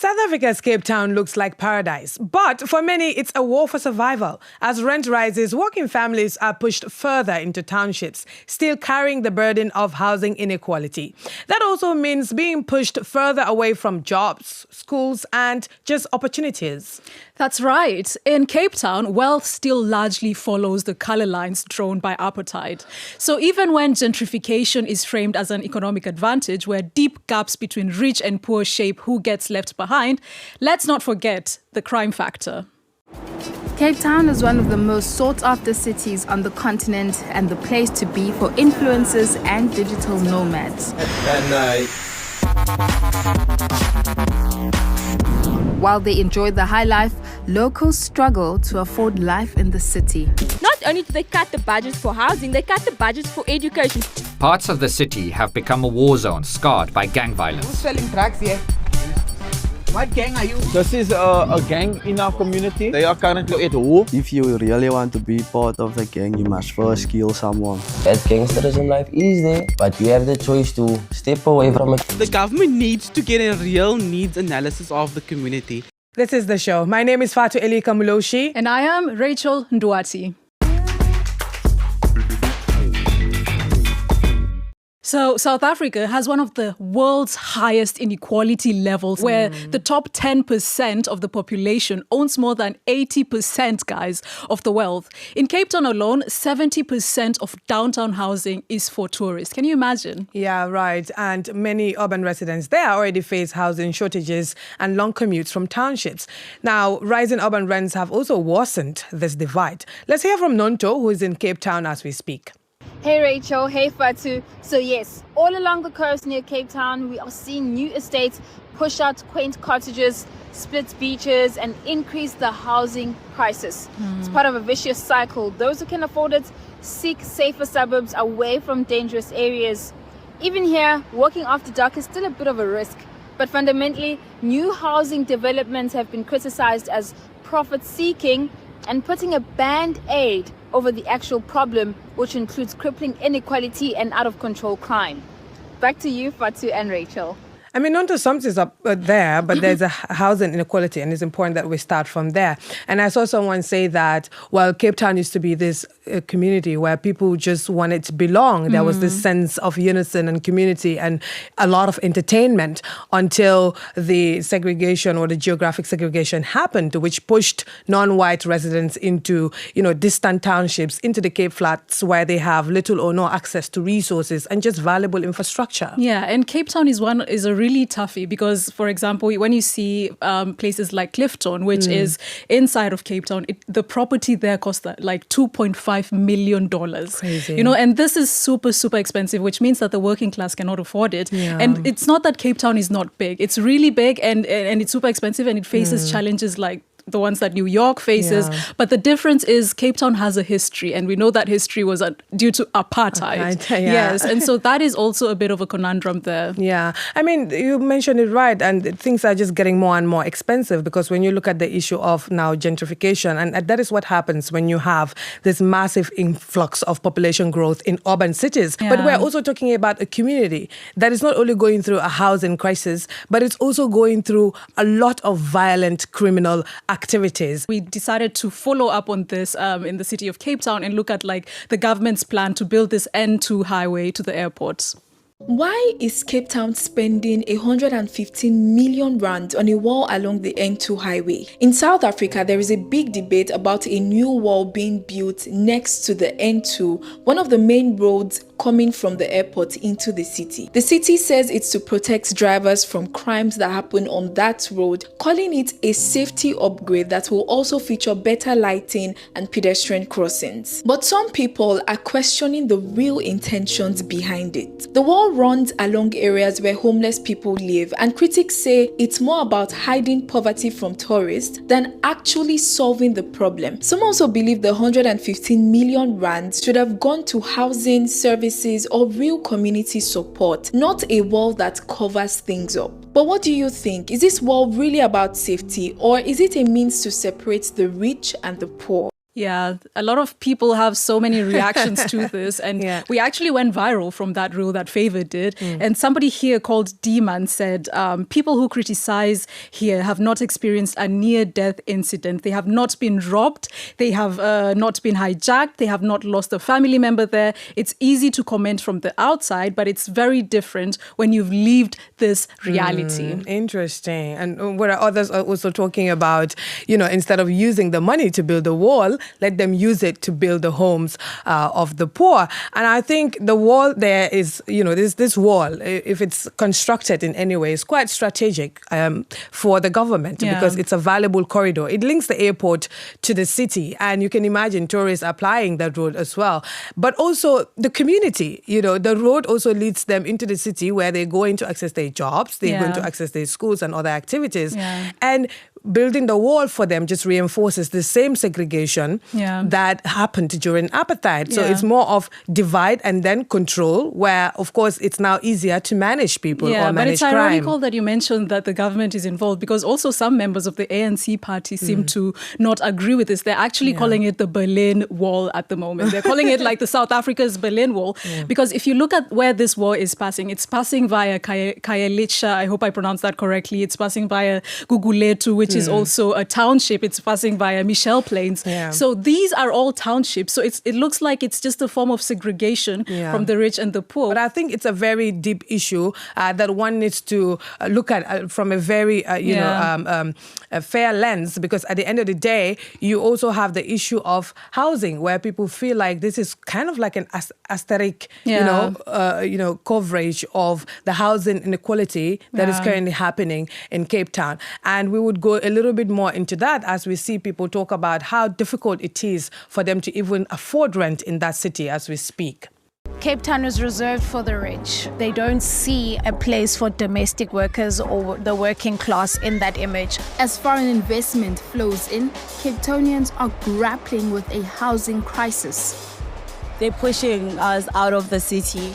South Africa's Cape Town looks like paradise, but for many, it's a war for survival. As rent rises, working families are pushed further into townships, still carrying the burden of housing inequality. That also means being pushed further away from jobs, schools, and just opportunities. That's right. In Cape Town, wealth still largely follows the colour lines drawn by apartheid. So even when gentrification is framed as an economic advantage, where deep gaps between rich and poor shape who gets left behind, let's not forget the crime factor. Cape Town is one of the most sought-after cities on the continent and the place to be for influencers and digital nomads. While they enjoy the high life, locals struggle to afford life in the city. Not only do they cut the budgets for housing, they cut the budgets for education. Parts of the city have become a war zone scarred by gang violence. Who's selling drugs here? What gang are you? This is a gang in our community. They are currently at war. If you really want to be part of the gang, you must first kill someone. That gangsterism life is there, but you have the choice to step away from it. The government needs to get a real needs analysis of the community. This is the show. My name is Fatu Elika Muloshi. And I am Rachel Nduati. So South Africa has one of the world's highest inequality levels, where the top 10% of the population owns more than 80%, guys, of the wealth. In Cape Town alone, 70% of downtown housing is for tourists. Can you imagine? Yeah, right. And many urban residents there already face housing shortages and long commutes from townships. Now, rising urban rents have also worsened this divide. Let's hear from Nonto, who is in Cape Town as we speak. Hey Rachel, hey Fatu. So yes, all along the coast near Cape Town, we are seeing new estates push out quaint cottages, split beaches, and increase the housing crisis. It's part of a vicious cycle. Those who can afford it seek safer suburbs away from dangerous areas. Even here, working after dark is still a bit of a risk. But fundamentally, new housing developments have been criticized as profit-seeking and putting a band-aid over the actual problem, which includes crippling inequality and out-of-control crime. Back to you, Fatu and Rachel. I mean, Nonto sums this up there, but there's a housing inequality, and it's important that we start from there. And I saw someone say that, well, Cape Town used to be this community where people just wanted to belong. There was this sense of unison and community and a lot of entertainment until the segregation or the geographic segregation happened, which pushed non-white residents into, distant townships, into the Cape Flats where they have little or no access to resources and just valuable infrastructure. Yeah, and Cape Town is a really toughie because, for example, when you see places like Clifton, which is inside of Cape Town, the property there costs like $2.5 million. Crazy. And this is super, super expensive, which means that the working class cannot afford it. Yeah. And it's not that Cape Town is not big. It's really big and it's super expensive, and it faces challenges like the ones that New York faces. Yeah. But the difference is Cape Town has a history, and we know that history was due to apartheid. Yes, and so that is also a bit of a conundrum there. Yeah, I mean, you mentioned it right, and things are just getting more and more expensive because when you look at the issue of now gentrification, and that is what happens when you have this massive influx of population growth in urban cities. Yeah. But we're also talking about a community that is not only going through a housing crisis, but it's also going through a lot of violent criminal activities. We decided to follow up on this in the city of Cape Town and look at the government's plan to build this N2 highway to the airport. Why is Cape Town spending 115 million rand on a wall along the N2 highway? In South Africa, there is a big debate about a new wall being built next to the N2, one of the main roads coming from the airport into the city. The city says it's to protect drivers from crimes that happen on that road, calling it a safety upgrade that will also feature better lighting and pedestrian crossings. But some people are questioning the real intentions behind it. The wall runs along areas where homeless people live, and critics say it's more about hiding poverty from tourists than actually solving the problem. Some also believe the 115 million rand should have gone to housing, services, or real community support, not a wall that covers things up. But what do you think? Is this wall really about safety, or is it a means to separate the rich and the poor? Yeah, a lot of people have so many reactions to this. And we actually went viral from that rule that Favor did. And somebody here called D-Man said, people who criticize here have not experienced a near-death incident. They have not been robbed. They have not been hijacked. They have not lost a family member there. It's easy to comment from the outside, but it's very different when you've lived this reality. Interesting. And where others are also talking about, instead of using the money to build a wall, let them use it to build the homes of the poor. And I think the wall there is, this wall, if it's constructed in any way, is quite strategic for the government because it's a valuable corridor. It links the airport to the city, and you can imagine tourists applying that road as well. But also the community, the road also leads them into the city where they're going to access their jobs, they're going to access their schools and other activities. And building the wall for them just reinforces the same segregation that happened during apartheid. So it's more of divide and then control, where, of course, it's now easier to manage people or manage crime. But it's ironical that you mentioned that the government is involved, because also some members of the ANC party seem to not agree with this. They're actually calling it the Berlin Wall at the moment. They're calling it like the South Africa's Berlin Wall, because if you look at where this wall is passing, it's passing via Khayelitsha, I hope I pronounced that correctly. It's passing via Guguletu, which is also a township. It's passing via Michelle Plains. So these are all townships. So it looks like it's just a form of segregation from the rich and the poor. But I think it's a very deep issue that one needs to look at from a very, a fair lens, because at the end of the day, you also have the issue of housing, where people feel like this is kind of like an asterisk, coverage of the housing inequality that is currently happening in Cape Town. And we would go a little bit more into that as we see people talk about how difficult it is for them to even afford rent in that city as we speak. Cape Town is reserved for the rich. They don't see a place for domestic workers or the working class in that image. As foreign investment flows in, Cape Townians are grappling with a housing crisis. They're pushing us out of the city.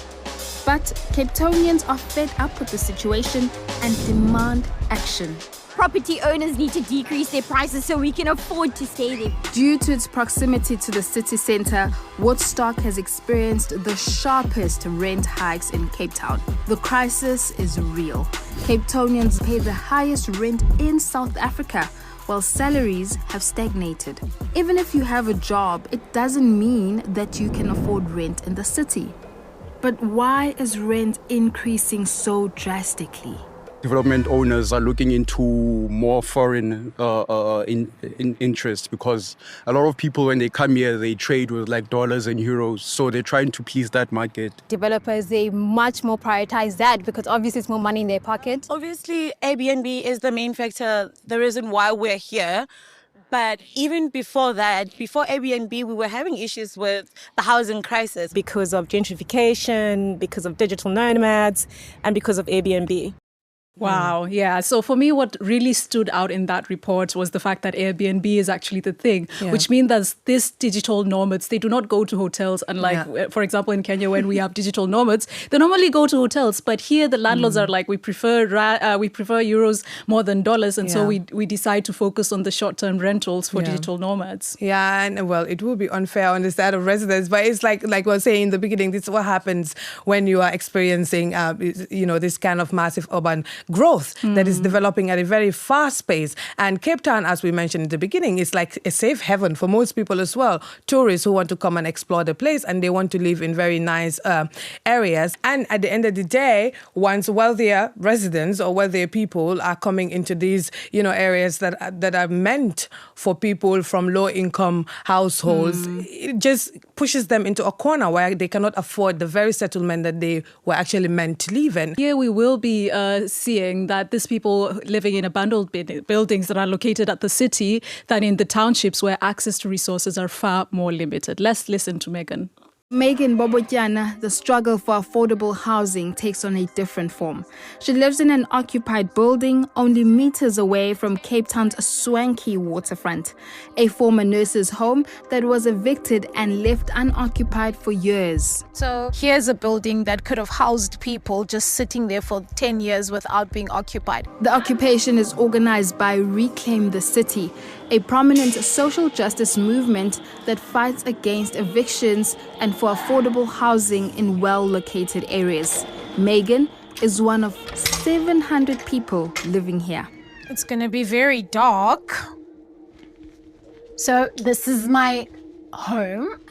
But Cape Townians are fed up with the situation and demand action. Property owners need to decrease their prices so we can afford to stay there. Due to its proximity to the city centre, Woodstock has experienced the sharpest rent hikes in Cape Town. The crisis is real. Cape Townians pay the highest rent in South Africa, while salaries have stagnated. Even if you have a job, it doesn't mean that you can afford rent in the city. But why is rent increasing so drastically? Development owners are looking into more foreign interest, because a lot of people, when they come here, they trade with like dollars and euros. So they're trying to please that market. Developers, they much more prioritize that because obviously it's more money in their pocket. Obviously, Airbnb is the main factor, the reason why we're here. But even before that, before Airbnb, we were having issues with the housing crisis. Because of gentrification, because of digital nomads, and because of Airbnb. Wow. Yeah. So for me, what really stood out in that report was the fact that Airbnb is actually the thing, which means that these digital nomads, they do not go to hotels. Unlike, for example, in Kenya, when we have digital nomads, they normally go to hotels. But here, the landlords are like, we prefer euros more than dollars. And so we decide to focus on the short-term rentals for digital nomads. Yeah. And well, it will be unfair on the side of residents. But it's like we were saying in the beginning, this is what happens when you are experiencing, this kind of massive urban growth that is developing at a very fast pace. And Cape Town, as we mentioned in the beginning, is like a safe haven for most people as well. Tourists who want to come and explore the place, and they want to live in very nice areas. And at the end of the day, once wealthier residents or wealthier people are coming into these, areas that are meant for people from low-income households, it just pushes them into a corner where they cannot afford the very settlement that they were actually meant to live in. Here we will be seeing that these people living in abandoned buildings that are located at the city than in the townships where access to resources are far more limited. Let's listen to Megan. Megan Bobotyana, the struggle for affordable housing takes on a different form. She lives in an occupied building only meters away from Cape Town's swanky waterfront, a former nurse's home that was evicted and left unoccupied for years. So here's a building that could have housed people just sitting there for 10 years without being occupied. The occupation is organized by Reclaim the City, a prominent social justice movement that fights against evictions and for affordable housing in well-located areas. Megan is one of 700 people living here. It's going to be very dark. So this is my home.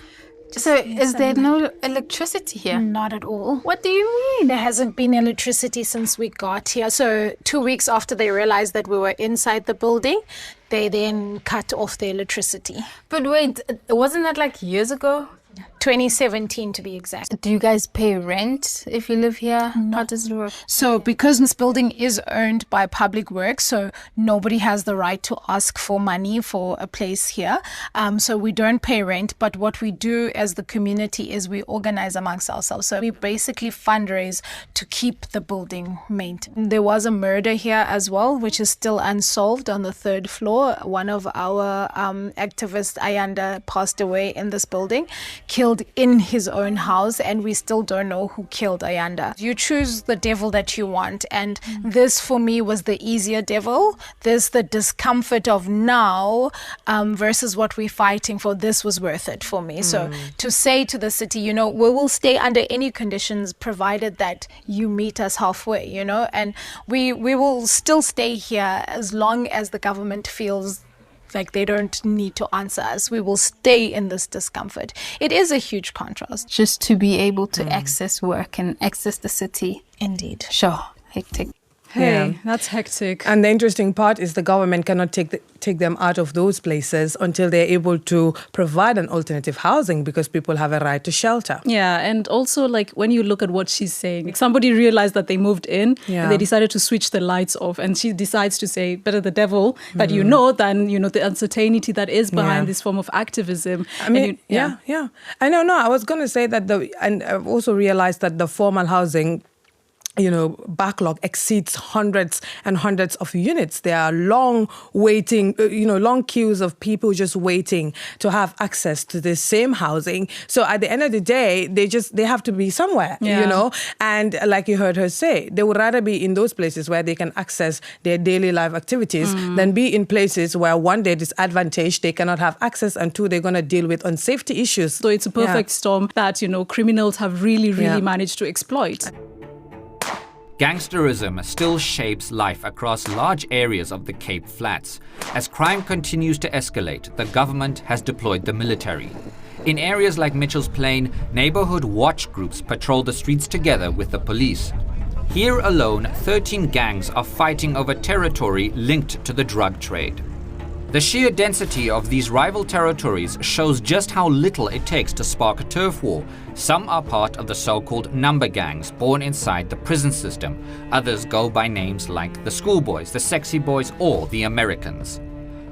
So is there no electricity here? Not at all. What do you mean? There hasn't been electricity since we got here. So 2 weeks after they realized that we were inside the building, they then cut off the electricity. But wait, wasn't that like years ago? 2017 to be exact. Do you guys pay rent if you live here? No. How does it work? So because this building is owned by Public Works, so nobody has the right to ask for money for a place here. So we don't pay rent, but what we do as the community is we organize amongst ourselves. So we basically fundraise to keep the building maintained. There was a murder here as well, which is still unsolved on the 3rd floor. One of our activists, Ayanda, passed away in this building, killed in his own house, and we still don't know who killed Ayanda. You choose the devil that you want, and this for me was the easier devil. This, the discomfort of now versus what we're fighting for, this was worth it for me. So to say to the city, you know, we will stay under any conditions provided that you meet us halfway, you know, and we will still stay here as long as the government feels like they don't need to answer us. We will stay in this discomfort. It is a huge contrast. Just to be able to access work and access the city. Indeed. Sure. Hectic. Hey, that's hectic. And the interesting part is the government cannot take them out of those places until they're able to provide an alternative housing, because people have a right to shelter. Yeah, and also like when you look at what she's saying, like somebody realized that they moved in and they decided to switch the lights off, and she decides to say, better the devil that you know than, you know, the uncertainty that is behind this form of activism. I mean, I know. I was going to say that and I've also realized that the formal housing, you know, backlog exceeds hundreds and hundreds of units. There are long waiting, long queues of people just waiting to have access to the same housing. So at the end of the day, they have to be somewhere, you know. And like you heard her say, they would rather be in those places where they can access their daily life activities than be in places where, one, they're disadvantaged, they cannot have access, and two, they're going to deal with unsafety issues. So it's a perfect storm that, you know, criminals have really managed to exploit. Gangsterism still shapes life across large areas of the Cape Flats. As crime continues to escalate, the government has deployed the military. In areas like Mitchell's Plain, neighborhood watch groups patrol the streets together with the police. Here alone, 13 gangs are fighting over territory linked to the drug trade. The sheer density of these rival territories shows just how little it takes to spark a turf war. Some are part of the so-called number gangs born inside the prison system. Others go by names like the Schoolboys, the Sexy Boys, or the Americans.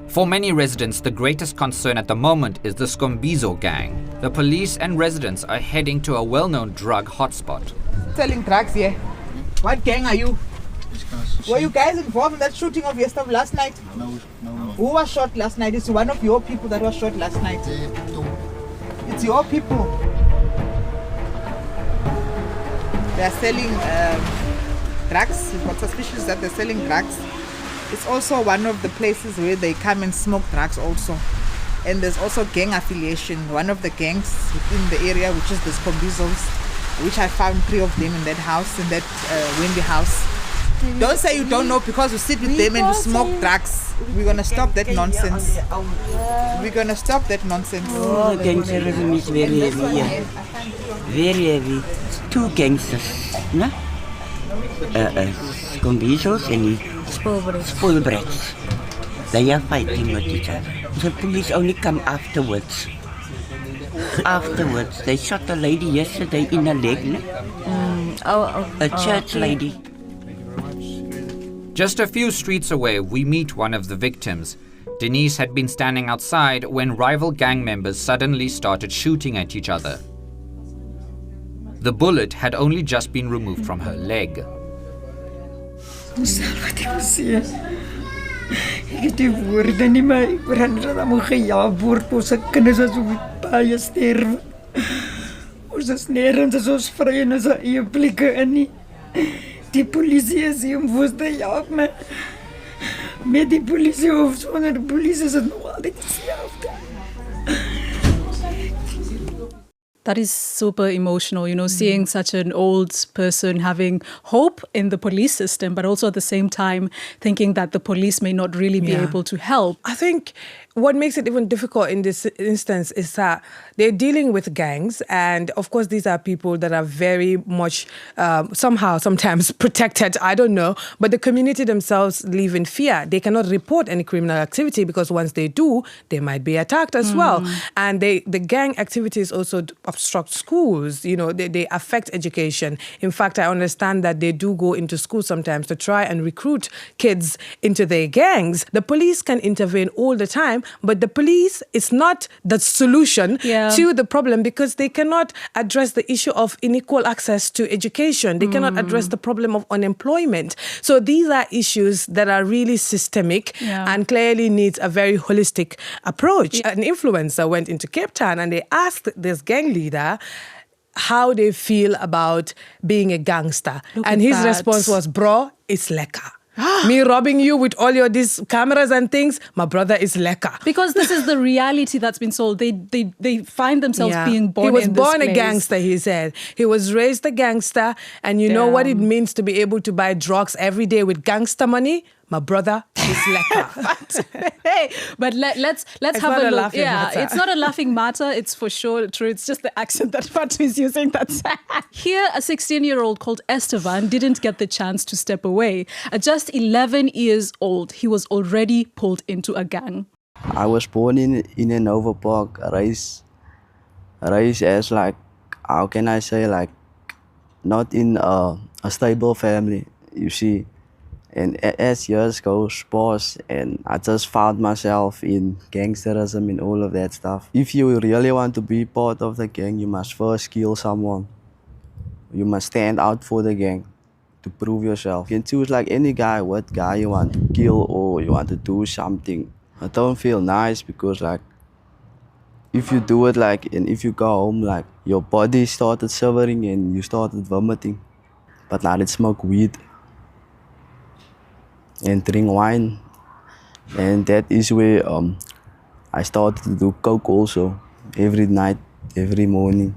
For many residents, the greatest concern at the moment is the Scombizo gang. The police and residents are heading to a well-known drug hotspot. Selling drugs here. What gang are you? Were you guys involved in that shooting of last night? No. Who was shot last night? It's one of your people that was shot last night. It's your people. They are selling drugs. We've got suspicions that they're selling drugs. It's also one of the places where they come and smoke drugs also. And there's also gang affiliation. One of the gangs within the area, which is the Scombizos, which I found 3 of them in that house, in that Wendy house. Don't say you don't know because you sit with them and you smoke drugs. We're going to stop that nonsense. We're going to stop that nonsense. Oh, gangsterism is very heavy, yeah. Very heavy. 2 gangsters, no? Scombizos and Spoilbrats. They are fighting with each other. The police only come afterwards. Afterwards, they shot a lady yesterday in her leg, no? A church lady. Just a few streets away, we meet one of the victims. Denise had been standing outside when rival gang members suddenly started shooting at each other. The bullet had only just been removed from her leg. Die polisie is hier om vir te help my. Met die polisie of sonder die polisie is het nog altyd dieselfde. That is super emotional, seeing such an old person having hope in the police system, but also at the same time thinking that the police may not really be able to help. I think what makes it even difficult in this instance is that they're dealing with gangs. And of course, these are people that are very much sometimes protected. I don't know. But the community themselves live in fear. They cannot report any criminal activity because once they do, they might be attacked as well. And the gang activities also obstruct schools. They affect education. In fact, I understand that they do go into schools sometimes to try and recruit kids into their gangs. The police can intervene all the time, but the police is not the solution to the problem because they cannot address the issue of unequal access to education. They cannot address the problem of unemployment. So these are issues that are really systemic and clearly need a very holistic approach. An influencer went into Cape Town and they asked this gang leader how they feel about being a gangster. And his response was, bro, it's lekker. Me robbing you with all these cameras and things, my brother is lekker. Because this is the reality that's been sold. They find themselves being born in this place. He was born a gangster, he said. He was raised a gangster. And you know what it means to be able to buy drugs every day with gangster money? My brother is lekker. But let's have a look. It's not a laughing matter. It's for sure true. It's just the accent that Fatu is using. That's here. A 16-year-old called Estevan didn't get the chance to step away. At just 11 years old, he was already pulled into a gang. I was born in a Nova Park, raised as how can I say, not in a stable family, you see. And as years goes past, and I just found myself in gangsterism and all of that stuff. If you really want to be part of the gang, you must first kill someone. You must stand out for the gang to prove yourself. You can choose any guy, what guy you want to kill or you want to do something. I don't feel nice because if you do it and if you go home your body started shivering and you started vomiting. But now let's smoke weed and drink wine, and that is where I started to do coke also, every night, every morning.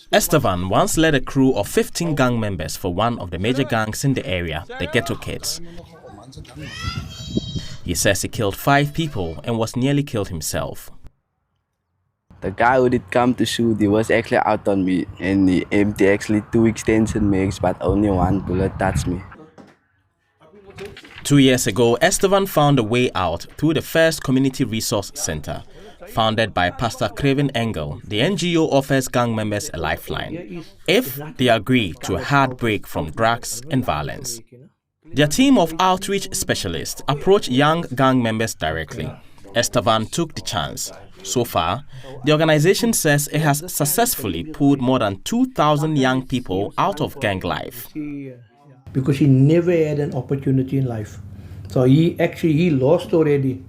Estevan once led a crew of 15 gang members for one of the major gangs in the area, the Ghetto Kids. He says he killed 5 people and was nearly killed himself. The guy who did come to shoot, he was actually out on me, and he emptied actually 2 extension mags, but only 1 bullet touched me. 2 years ago, Estevan found a way out through the first community resource center. Founded by Pastor Craven Engel, the NGO offers gang members a lifeline if they agree to a hard break from drugs and violence. Their team of outreach specialists approach young gang members directly. Estevan took the chance. So far, the organization says it has successfully pulled more than 2,000 young people out of gang life. Because he never had an opportunity in life. So he lost already.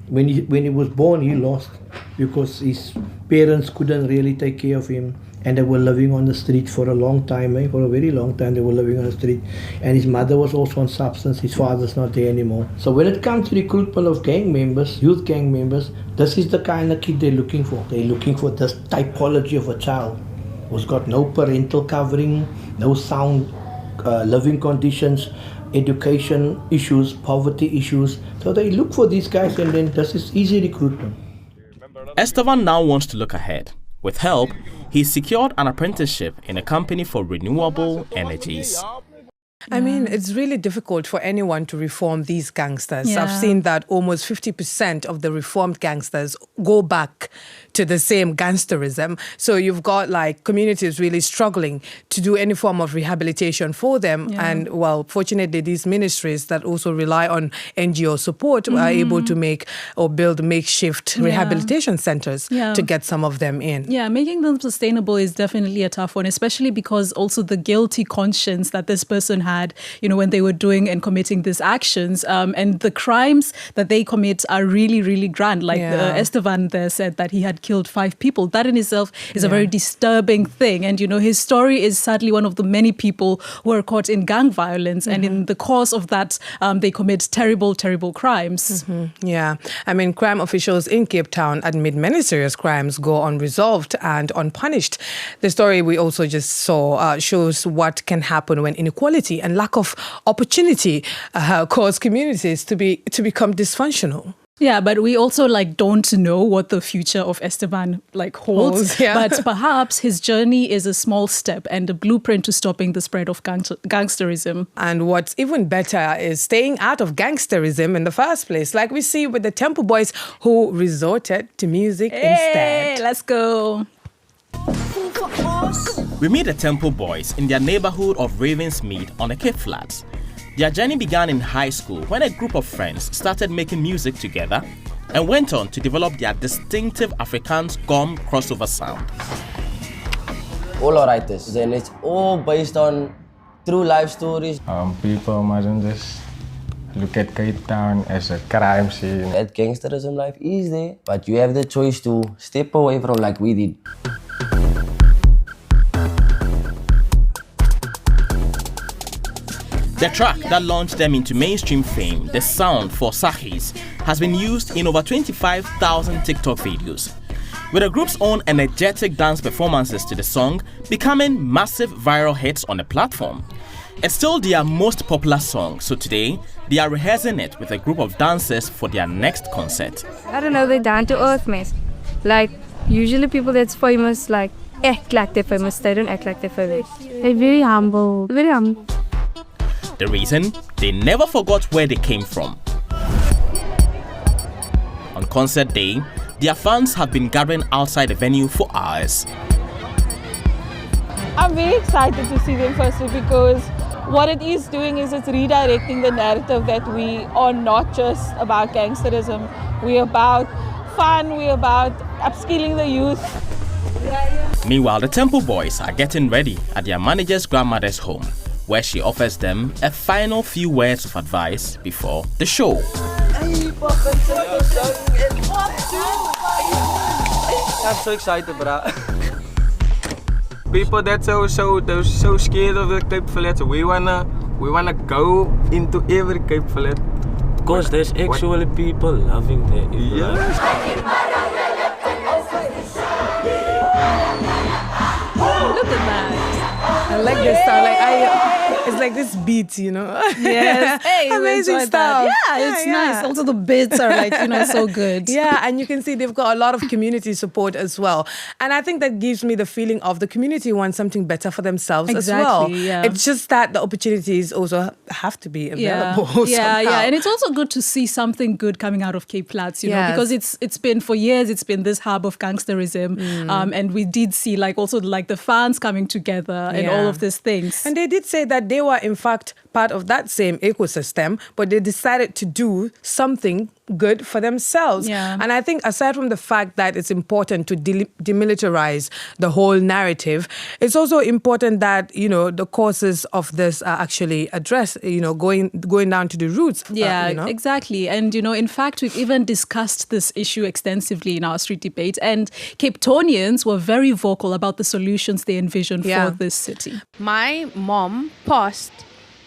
When he was born, he lost because his parents couldn't really take care of him, and they were living on the street for a long time. For a very long time, they were living on the street. And his mother was also on substance. His father's not there anymore. So when it comes to recruitment of gang members, youth gang members, this is the kind of kid they're looking for. They're looking for this typology of a child who's got no parental covering, no sound living conditions, education issues, poverty issues. So they look for these guys, and then this is easy recruitment. Estevan now wants to look ahead. With help, he secured an apprenticeship in a company for renewable energies. I mean, it's really difficult for anyone to reform these gangsters. Yeah. I've seen that almost 50% of the reformed gangsters go back to the same gangsterism. So you've got communities really struggling to do any form of rehabilitation for them. Yeah. And fortunately, these ministries that also rely on NGO support are able to make or build makeshift rehabilitation centers to get some of them in. Yeah, making them sustainable is definitely a tough one, especially because also the guilty conscience that this person had, when they were doing and committing these actions. And the crimes that they commit are really, really grand. Like Esteban there said that he had killed 5 people. That in itself is a very disturbing thing. And, his story is sadly one of the many people who are caught in gang violence. And in the course of that, they commit terrible, terrible crimes. Yeah. I mean, crime officials in Cape Town admit many serious crimes go unresolved and unpunished. The story we also just saw shows what can happen when inequality and lack of opportunity cause communities to become dysfunctional. Yeah, but we also don't know what the future of Esteban holds. But perhaps his journey is a small step and a blueprint to stopping the spread of gangsterism. And what's even better is staying out of gangsterism in the first place, like we see with the Temple Boys who resorted to music instead. Let's go. We meet the Temple Boys in their neighborhood of Ravensmead on the Cape Flats. Their journey began in high school when a group of friends started making music together and went on to develop their distinctive Afrikaans gom crossover sound. All our writers, and it's all based on true life stories. People mustn't just look at Cape Town as a crime scene. That gangsterism life is there, but you have the choice to step away from like we did. The track that launched them into mainstream fame, the sound for Sahis, has been used in over 25,000 TikTok videos, with the group's own energetic dance performances to the song becoming massive viral hits on the platform. It's still their most popular song, so today they are rehearsing it with a group of dancers for their next concert. I don't know, they're down to earth, mate. Usually people that's famous, act like they're famous, they don't act like they're famous. They're very humble, very humble. The reason? They never forgot where they came from. On concert day, their fans have been gathering outside the venue for hours. I'm very excited to see them firstly because what it is doing is it's redirecting the narrative that we are not just about gangsterism. We're about fun, we're about upskilling the youth. Meanwhile, the Temple Boys are getting ready at their manager's grandmother's home, where she offers them a final few words of advice before the show. I'm so excited, bro. People that so scared of the Cape Flats, we wanna go into every Cape Flat. Because there's actually people loving the Look at that. I like this sound. It's like this beat, Yes. Hey, amazing stuff. It's nice. Also, the beats are so good. Yeah, and you can see they've got a lot of community support as well. And I think that gives me the feeling of the community wants something better for themselves as well. Yeah. It's just that the opportunities also have to be available. Yeah. And it's also good to see something good coming out of Cape Flats, because it's been for years, it's been this hub of gangsterism. And we did see also the fans coming together and all of these things. And they did say that they were in fact part of that same ecosystem, but they decided to do something good for themselves. Yeah. And I think aside from the fact that it's important to demilitarize the whole narrative, it's also important that, the causes of this are actually addressed, going down to the roots. Yeah, exactly. And, in fact, we've even discussed this issue extensively in our street debate, and Cape Townians were very vocal about the solutions they envisioned for this city. My mom passed.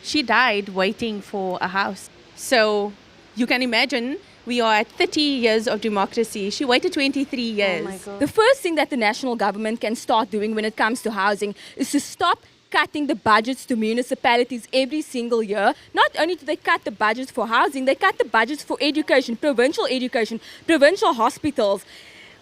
She died waiting for a house. So you can imagine we are at 30 years of democracy. She waited 23 years. Oh my God. The first thing that the national government can start doing when it comes to housing is to stop cutting the budgets to municipalities every single year. Not only do they cut the budgets for housing, they cut the budgets for education, provincial hospitals.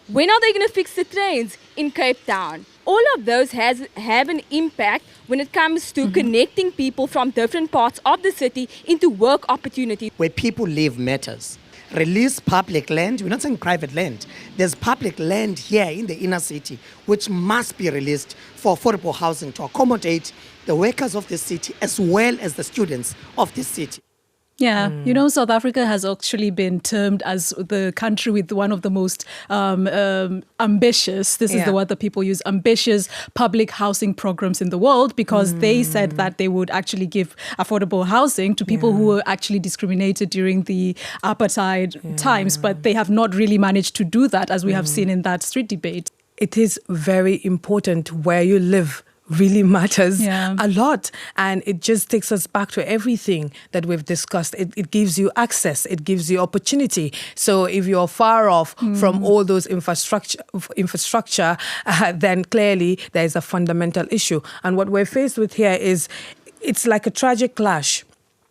When are they going to fix the trains in Cape Town? All of those have an impact when it comes to connecting people from different parts of the city into work opportunities. Where people live matters. Release public land. We're not saying private land. There's public land here in the inner city which must be released for affordable housing to accommodate the workers of the city as well as the students of the city. Yeah, you know, South Africa has actually been termed as the country with one of the most ambitious, this is the word that people use, ambitious public housing programs in the world, because they said that they would actually give affordable housing to people who were actually discriminated during the apartheid times, but they have not really managed to do that, as we have seen in that street debate. It is very important where you live. Really matters a lot, and it just takes us back to everything that we've discussed. It gives you access, it gives you opportunity. So if you're far off from all those infrastructure, then clearly there is a fundamental issue. And what we're faced with here is it's like a tragic clash.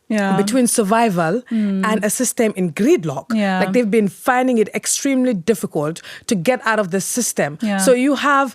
Between survival and a system in gridlock. Like they've been finding it extremely difficult to get out of the system. So you have,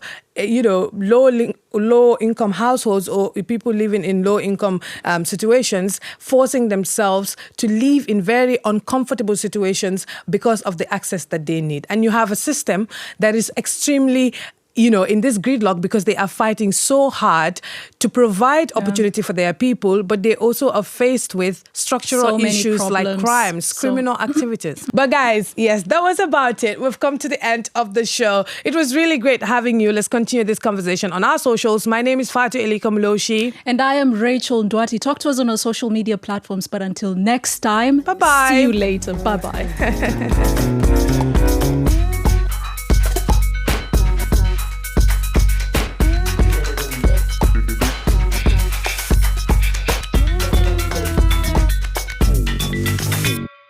low income households or people living in low income situations forcing themselves to live in very uncomfortable situations because of the access that they need. And you have a system that is extremely in this gridlock because they are fighting so hard to provide opportunity for their people, but they also are faced with structural issues like crimes, criminal activities. But guys, yes, that was about it. We've come to the end of the show. It was really great having you. Let's continue this conversation on our socials. My name is Fatu Elika Mloshi. And I am Rachel Ndwati. Talk to us on our social media platforms. But until next time, bye-bye. See you later. Bye-bye.